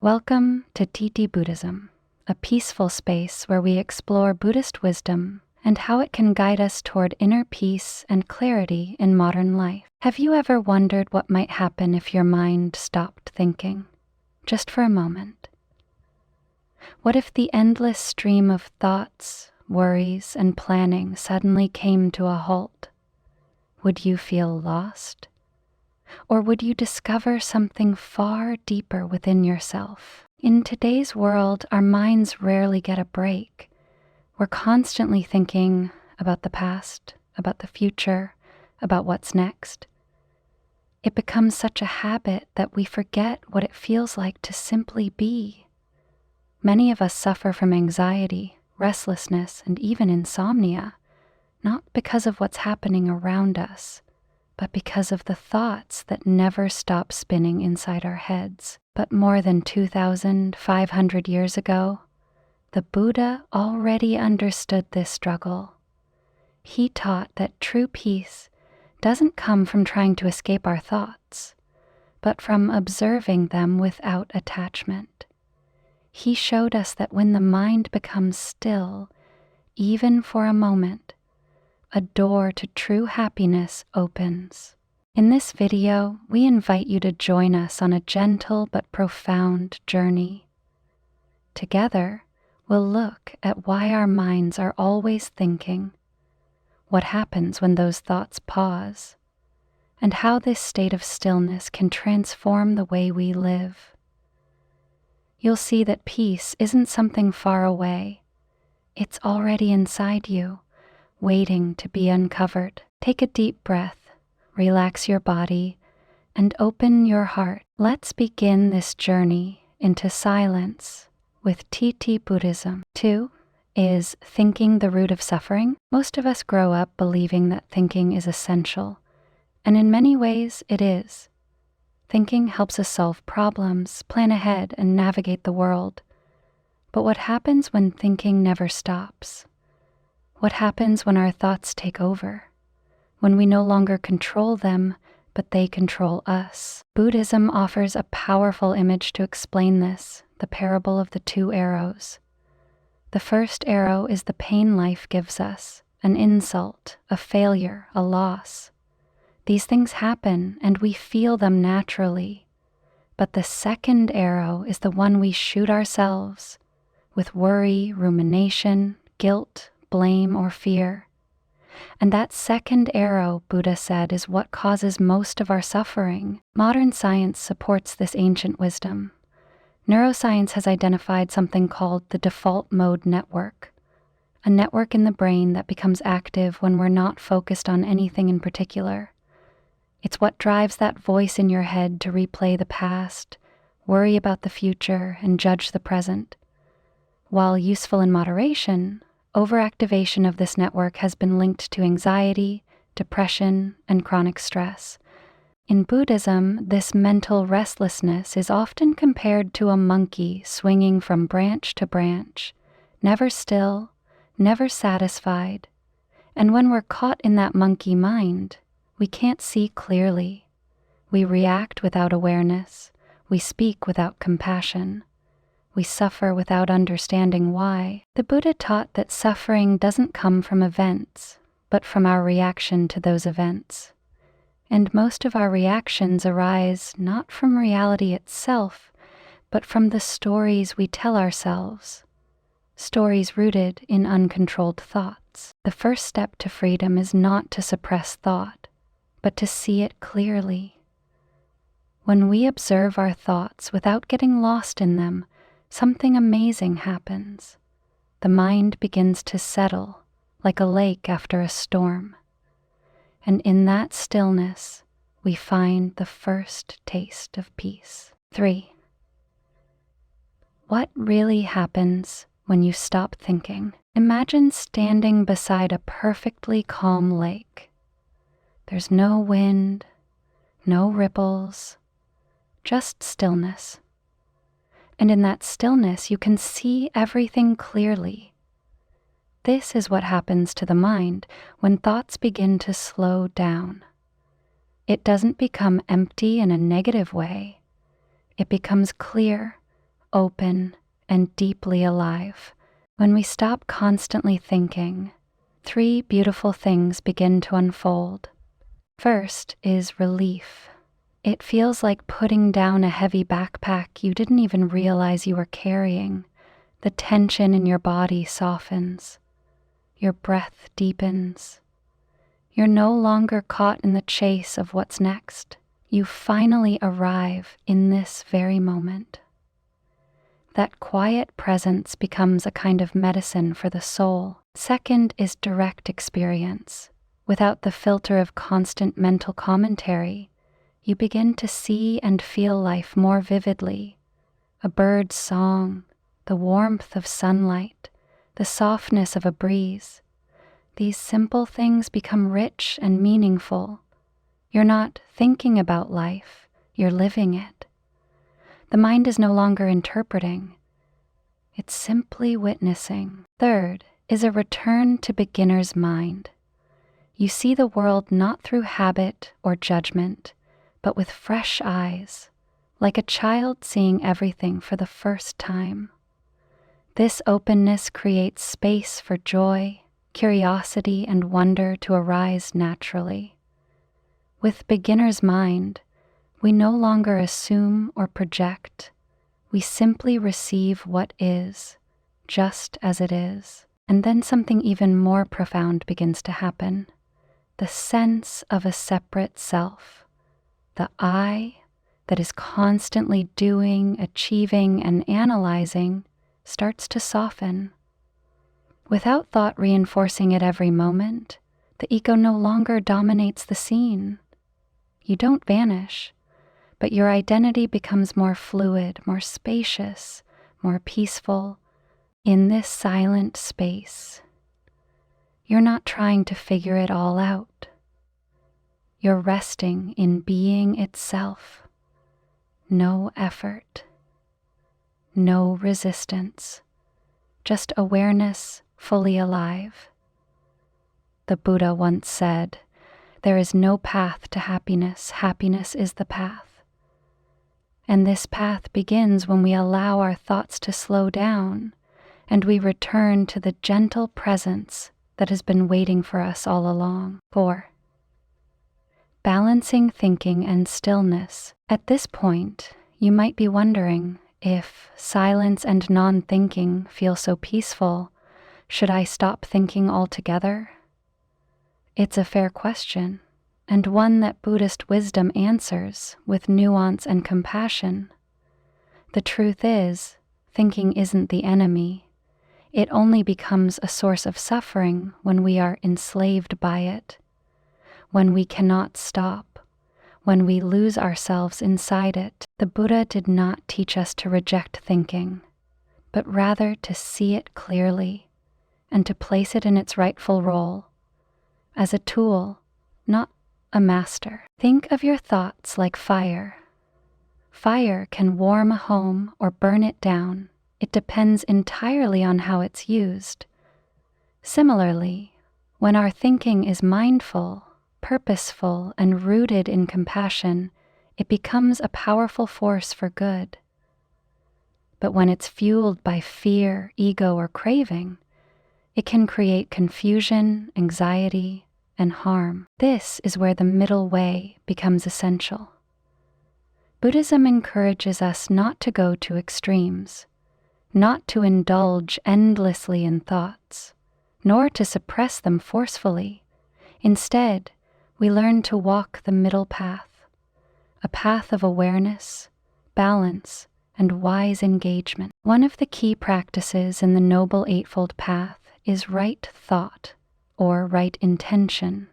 Welcome to TT-Buddhism, a peaceful space where we explore Buddhist wisdom and how it can guide us toward inner peace and clarity in modern life. Have you ever wondered what might happen if your mind stopped thinking, just for a moment? What if the endless stream of thoughts, worries, and planning suddenly came to a halt? Would you feel lost? Or would you discover something far deeper within yourself? In today's world, our minds rarely get a break. We're constantly thinking about the past, about the future, about what's next. It becomes such a habit that we forget what it feels like to simply be. Many of us suffer from anxiety, restlessness, and even insomnia, not because of what's happening around us, but because of the thoughts that never stop spinning inside our heads. But more than 2,500 years ago, the Buddha already understood this struggle. He taught that true peace doesn't come from trying to escape our thoughts, but from observing them without attachment. He showed us that when the mind becomes still, even for a moment, a door to true happiness opens. In this video, we invite you to join us on a gentle but profound journey. Together, we'll look at why our minds are always thinking, what happens when those thoughts pause, and how this state of stillness can transform the way we live. You'll see that peace isn't something far away. It's already inside you, waiting to be uncovered. Take a deep breath, relax your body, and open your heart. Let's begin this journey into silence with TT-Buddhism. 2 is thinking the root of suffering. Most of us grow up believing that thinking is essential, and in many ways it is. Thinking helps us solve problems, plan ahead, and navigate the world. But what happens when thinking never stops? What happens when our thoughts take over? When we no longer control them, but they control us? Buddhism offers a powerful image to explain this, the parable of the two arrows. The first arrow is the pain life gives us, an insult, a failure, a loss. These things happen and we feel them naturally. But the second arrow is the one we shoot ourselves, with worry, rumination, guilt, blame, or fear. And that second arrow, Buddha said, is what causes most of our suffering. Modern science supports this ancient wisdom. Neuroscience has identified something called the default mode network, a network in the brain that becomes active when we're not focused on anything in particular. It's what drives that voice in your head to replay the past, worry about the future, and judge the present. While useful in moderation, overactivation of this network has been linked to anxiety, depression, and chronic stress. In Buddhism, this mental restlessness is often compared to a monkey swinging from branch to branch, never still, never satisfied. And when we're caught in that monkey mind, we can't see clearly. We react without awareness. We speak without compassion. We suffer without understanding why. The Buddha taught that suffering doesn't come from events, but from our reaction to those events. And most of our reactions arise not from reality itself, but from the stories we tell ourselves. Stories rooted in uncontrolled thoughts. The first step to freedom is not to suppress thought, but to see it clearly. When we observe our thoughts without getting lost in them, something amazing happens. The mind begins to settle, like a lake after a storm. And in that stillness, we find the first taste of peace. 3. What really happens when you stop thinking? Imagine standing beside a perfectly calm lake. There's no wind, no ripples, just stillness. And in that stillness, you can see everything clearly. This is what happens to the mind when thoughts begin to slow down. It doesn't become empty in a negative way. It becomes clear, open, and deeply alive. When we stop constantly thinking, three beautiful things begin to unfold. First is relief. It feels like putting down a heavy backpack you didn't even realize you were carrying. The tension in your body softens. Your breath deepens. You're no longer caught in the chase of what's next. You finally arrive in this very moment. That quiet presence becomes a kind of medicine for the soul. Second is direct experience. Without the filter of constant mental commentary, you begin to see and feel life more vividly. A bird's song, the warmth of sunlight, the softness of a breeze. These simple things become rich and meaningful. You're not thinking about life, you're living it. The mind is no longer interpreting. It's simply witnessing. Third is a return to beginner's mind. You see the world not through habit or judgment, but with fresh eyes, like a child seeing everything for the first time. This openness creates space for joy, curiosity, and wonder to arise naturally. With beginner's mind, we no longer assume or project. We simply receive what is, just as it is. And then something even more profound begins to happen. The sense of a separate self, the I that is constantly doing, achieving, and analyzing, starts to soften. Without thought reinforcing it every moment, the ego no longer dominates the scene. You don't vanish, but your identity becomes more fluid, more spacious, more peaceful. In this silent space, you're not trying to figure it all out. You're resting in being itself. No effort, no resistance, just awareness fully alive. The Buddha once said, "There is no path to happiness. Happiness is the path." And this path begins when we allow our thoughts to slow down and we return to the gentle presence that has been waiting for us all along. 4. Balancing thinking and stillness. At this point, you might be wondering, if silence and non-thinking feel so peaceful, should I stop thinking altogether? It's a fair question, and one that Buddhist wisdom answers with nuance and compassion. The truth is, thinking isn't the enemy. It only becomes a source of suffering when we are enslaved by it, when we cannot stop, when we lose ourselves inside it. The Buddha did not teach us to reject thinking, but rather to see it clearly and to place it in its rightful role, as a tool, not a master. Think of your thoughts like fire. Fire can warm a home or burn it down. It depends entirely on how it's used. Similarly, when our thinking is mindful, purposeful, and rooted in compassion, it becomes a powerful force for good. But when it's fueled by fear, ego, or craving, it can create confusion, anxiety, and harm. This is where the middle way becomes essential. Buddhism encourages us not to go to extremes, not to indulge endlessly in thoughts, nor to suppress them forcefully. Instead, we learn to walk the middle path, a path of awareness, balance, and wise engagement. One of the key practices in the Noble Eightfold Path is right thought, or right intention.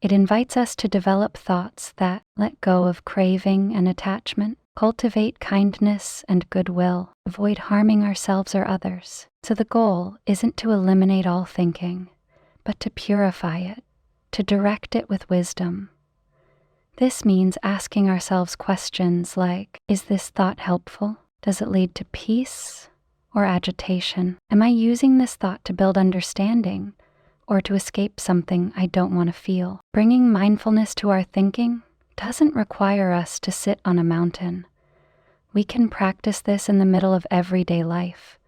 It invites us to develop thoughts that let go of craving and attachment, cultivate kindness and goodwill, avoid harming ourselves or others. So the goal isn't to eliminate all thinking, but to purify it, to direct it with wisdom. This means asking ourselves questions like, is this thought helpful? Does it lead to peace or agitation? Am I using this thought to build understanding or to escape something I don't want to feel? Bringing mindfulness to our thinking doesn't require us to sit on a mountain. We can practice this in the middle of everyday life,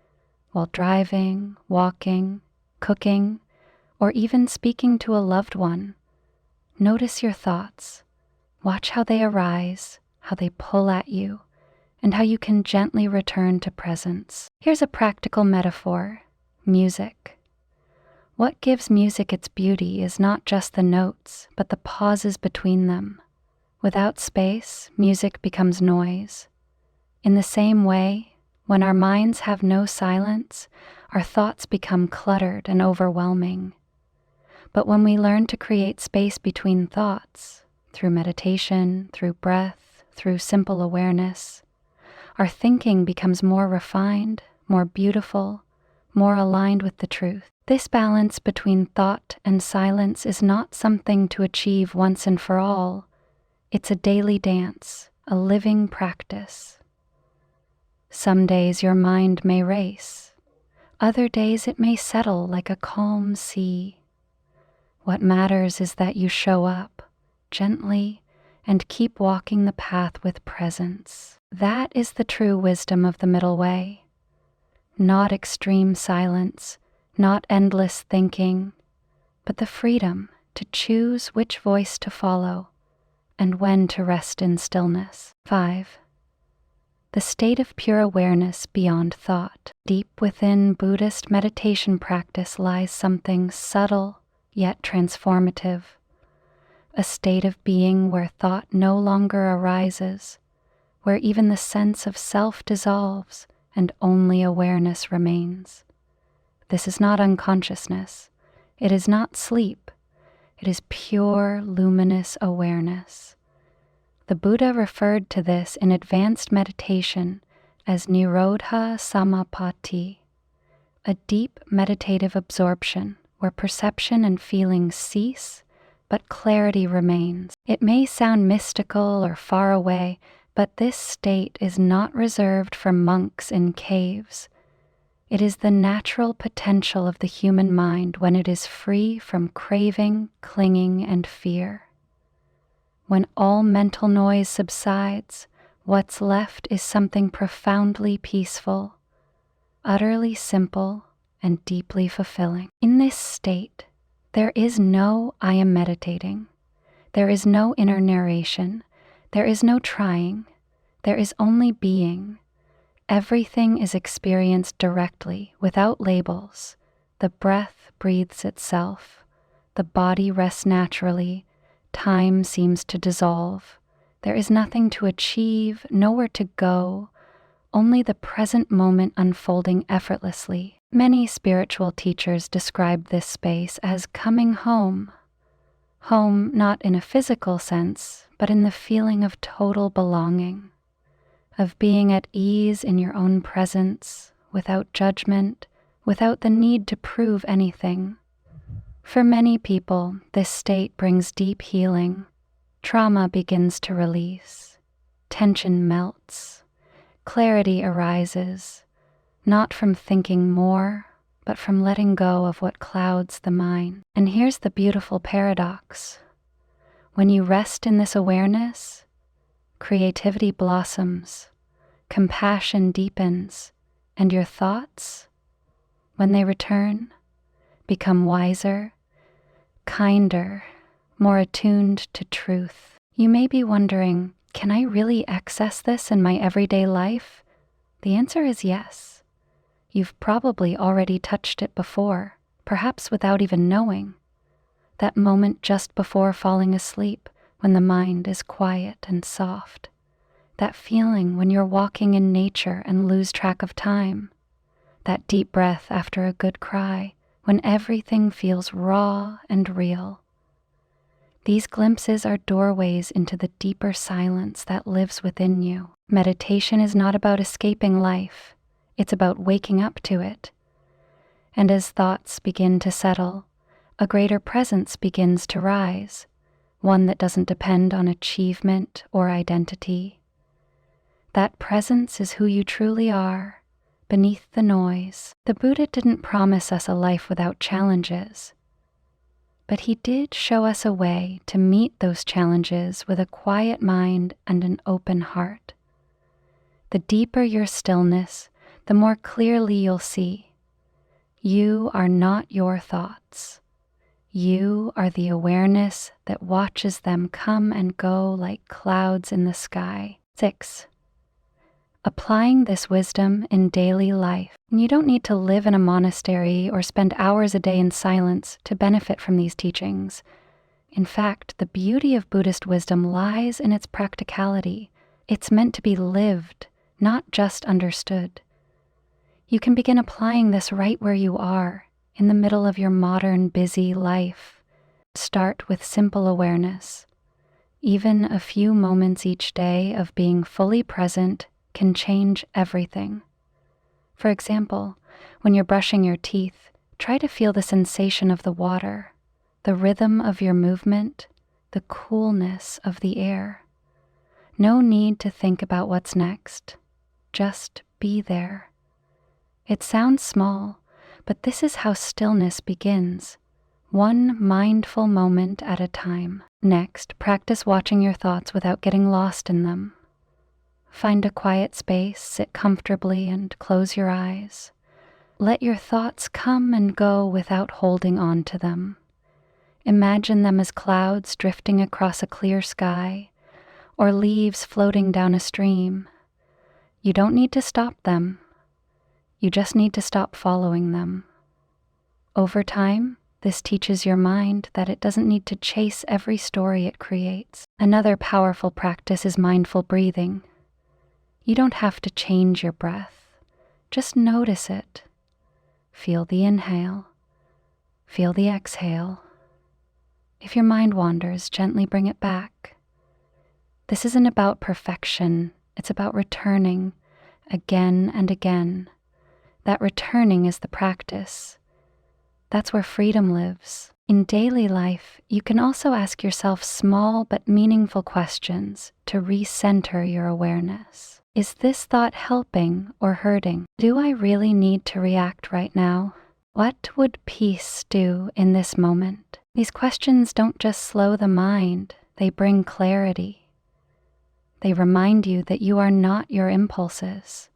while driving, walking, cooking, or even speaking to a loved one. Notice your thoughts. Watch how they arise, how they pull at you, and how you can gently return to presence. Here's a practical metaphor: music. What gives music its beauty is not just the notes, but the pauses between them. Without space, music becomes noise. In the same way, when our minds have no silence, our thoughts become cluttered and overwhelming. But when we learn to create space between thoughts, through meditation, through breath, through simple awareness, our thinking becomes more refined, more beautiful, more aligned with the truth. This balance between thought and silence is not something to achieve once and for all. It's a daily dance, a living practice. Some days your mind may race. Other days it may settle like a calm sea. What matters is that you show up gently and keep walking the path with presence. That is the true wisdom of the middle way. Not extreme silence, not endless thinking, but the freedom to choose which voice to follow and when to rest in stillness. 5. The state of pure awareness beyond thought. Deep within Buddhist meditation practice lies something subtle yet transformative, a state of being where thought no longer arises, where even the sense of self dissolves and only awareness remains. This is not unconsciousness. It is not sleep. It is pure, luminous awareness. The Buddha referred to this in advanced meditation as Nirodha Samapatti, a deep meditative absorption where perception and feeling cease, but clarity remains. It may sound mystical or far away, but this state is not reserved for monks in caves. It is the natural potential of the human mind when it is free from craving, clinging, and fear. When all mental noise subsides, what's left is something profoundly peaceful, utterly simple, and deeply fulfilling. In this state, there is no "I am meditating." There is no inner narration. There is no trying. There is only being. Everything is experienced directly, without labels. The breath breathes itself. The body rests naturally. Time seems to dissolve. There is nothing to achieve, nowhere to go, only the present moment unfolding effortlessly. Many spiritual teachers describe this space as coming home. Home not in a physical sense, but in the feeling of total belonging, of being at ease in your own presence, without judgment, without the need to prove anything. For many people, this state brings deep healing. Trauma begins to release. Tension melts. Clarity arises, not from thinking more, but from letting go of what clouds the mind. And here's the beautiful paradox. When you rest in this awareness, creativity blossoms, compassion deepens, and your thoughts, when they return, become wiser, kinder, more attuned to truth. You may be wondering, can I really access this in my everyday life? The answer is yes. You've probably already touched it before, perhaps without even knowing. That moment just before falling asleep, when the mind is quiet and soft. That feeling when you're walking in nature and lose track of time. That deep breath after a good cry, when everything feels raw and real. These glimpses are doorways into the deeper silence that lives within you. Meditation is not about escaping life. It's about waking up to it. And as thoughts begin to settle, a greater presence begins to rise, one that doesn't depend on achievement or identity. That presence is who you truly are, beneath the noise. The Buddha didn't promise us a life without challenges, but he did show us a way to meet those challenges with a quiet mind and an open heart. The deeper your stillness, the more clearly you'll see. You are not your thoughts. You are the awareness that watches them come and go like clouds in the sky. 6. Applying this wisdom in daily life. You don't need to live in a monastery or spend hours a day in silence to benefit from these teachings. In fact, the beauty of Buddhist wisdom lies in its practicality. It's meant to be lived, not just understood. You can begin applying this right where you are, in the middle of your modern, busy life. Start with simple awareness. Even a few moments each day of being fully present can change everything. For example, when you're brushing your teeth, try to feel the sensation of the water, the rhythm of your movement, the coolness of the air. No need to think about what's next. Just be there. It sounds small, but this is how stillness begins, one mindful moment at a time. Next, practice watching your thoughts without getting lost in them. Find a quiet space, sit comfortably, and close your eyes. Let your thoughts come and go without holding on to them. Imagine them as clouds drifting across a clear sky, or leaves floating down a stream. You don't need to stop them. You just need to stop following them. Over time, this teaches your mind that it doesn't need to chase every story it creates. Another powerful practice is mindful breathing. You don't have to change your breath. Just notice it. Feel the inhale. Feel the exhale. If your mind wanders, gently bring it back. This isn't about perfection. It's about returning again and again. That returning is the practice. That's where freedom lives. In daily life, you can also ask yourself small but meaningful questions to recenter your awareness. Is this thought helping or hurting? Do I really need to react right now? What would peace do in this moment? These questions don't just slow the mind, they bring clarity. They remind you that you are not your impulses.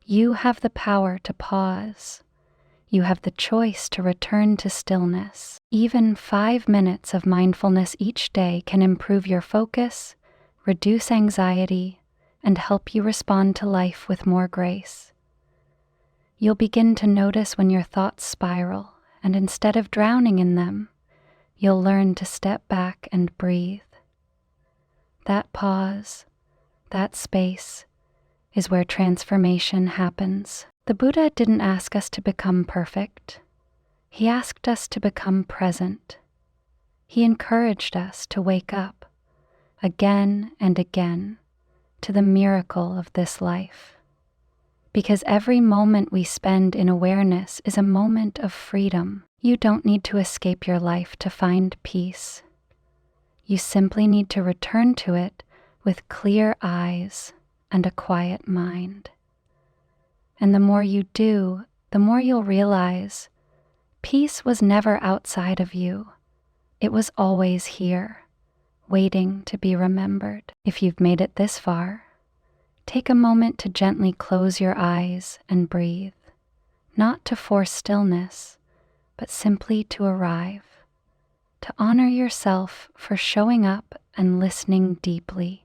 You have the power to pause. You have the choice to return to stillness. Even 5 minutes of mindfulness each day can improve your focus, reduce anxiety, and help you respond to life with more grace. You'll begin to notice when your thoughts spiral, and instead of drowning in them, you'll learn to step back and breathe. That pause, that space, is where transformation happens. The Buddha didn't ask us to become perfect. He asked us to become present. He encouraged us to wake up, again and again, to the miracle of this life. Because every moment we spend in awareness is a moment of freedom. You don't need to escape your life to find peace. You simply need to return to it with clear eyes and a quiet mind. And the more you do, the more you'll realize peace was never outside of you. It was always here, waiting to be remembered. If you've made it this far, take a moment to gently close your eyes and breathe, not to force stillness, but simply to arrive, to honor yourself for showing up and listening deeply.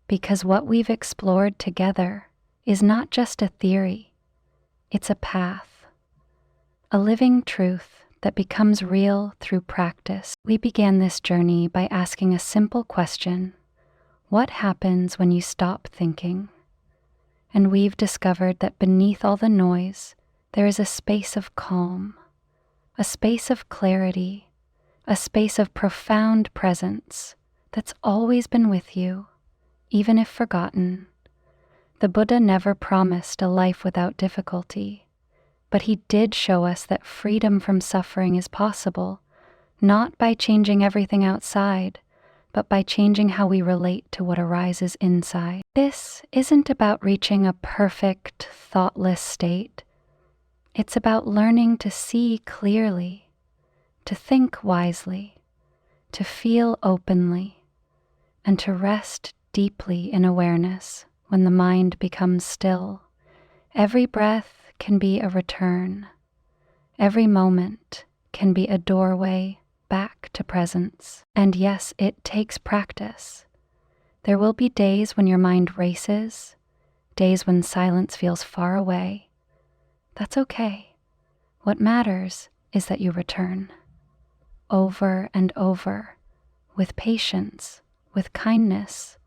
Because what we've explored together is not just a theory, it's a path, a living truth that becomes real through practice. We began this journey by asking a simple question: what happens when you stop thinking? And we've discovered that beneath all the noise, there is a space of calm, a space of clarity, a space of profound presence that's always been with you, even if forgotten. The Buddha never promised a life without difficulty, but he did show us that freedom from suffering is possible, not by changing everything outside, but by changing how we relate to what arises inside. This isn't about reaching a perfect, thoughtless state. It's about learning to see clearly, to think wisely, to feel openly, and to rest deeply in awareness. when the mind becomes still. Every breath can be a return. Every moment can be a doorway back to presence. And yes, it takes practice. There will be days when your mind races, days when silence feels far away. That's okay. What matters is that you return. Over and over, with patience, with kindness,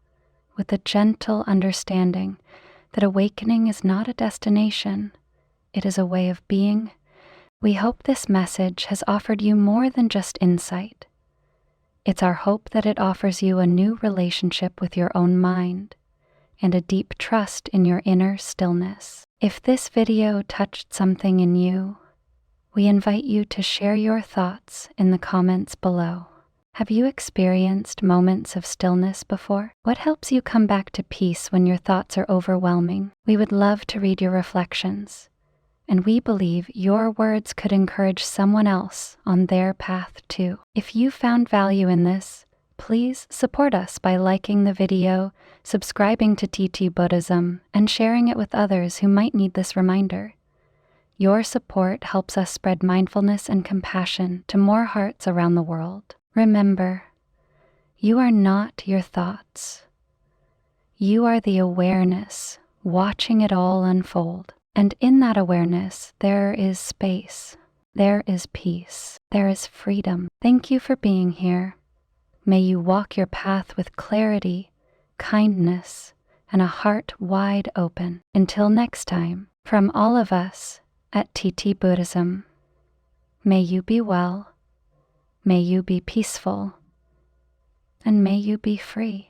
with a gentle understanding that awakening is not a destination, it is a way of being. We hope this message has offered you more than just insight. It's our hope that it offers you a new relationship with your own mind and a deep trust in your inner stillness. If this video touched something in you, we invite you to share your thoughts in the comments below. Have you experienced moments of stillness before? What helps you come back to peace when your thoughts are overwhelming? We would love to read your reflections, and we believe your words could encourage someone else on their path too. If you found value in this, please support us by liking the video, subscribing to TT-Buddhism, and sharing it with others who might need this reminder. Your support helps us spread mindfulness and compassion to more hearts around the world. Remember, you are not your thoughts. You are the awareness watching it all unfold. And in that awareness, there is space, there is peace, there is freedom. Thank you for being here. May you walk your path with clarity, kindness, and a heart wide open. Until next time, from all of us at TT-Buddhism, may you be well, may you be peaceful, and may you be free.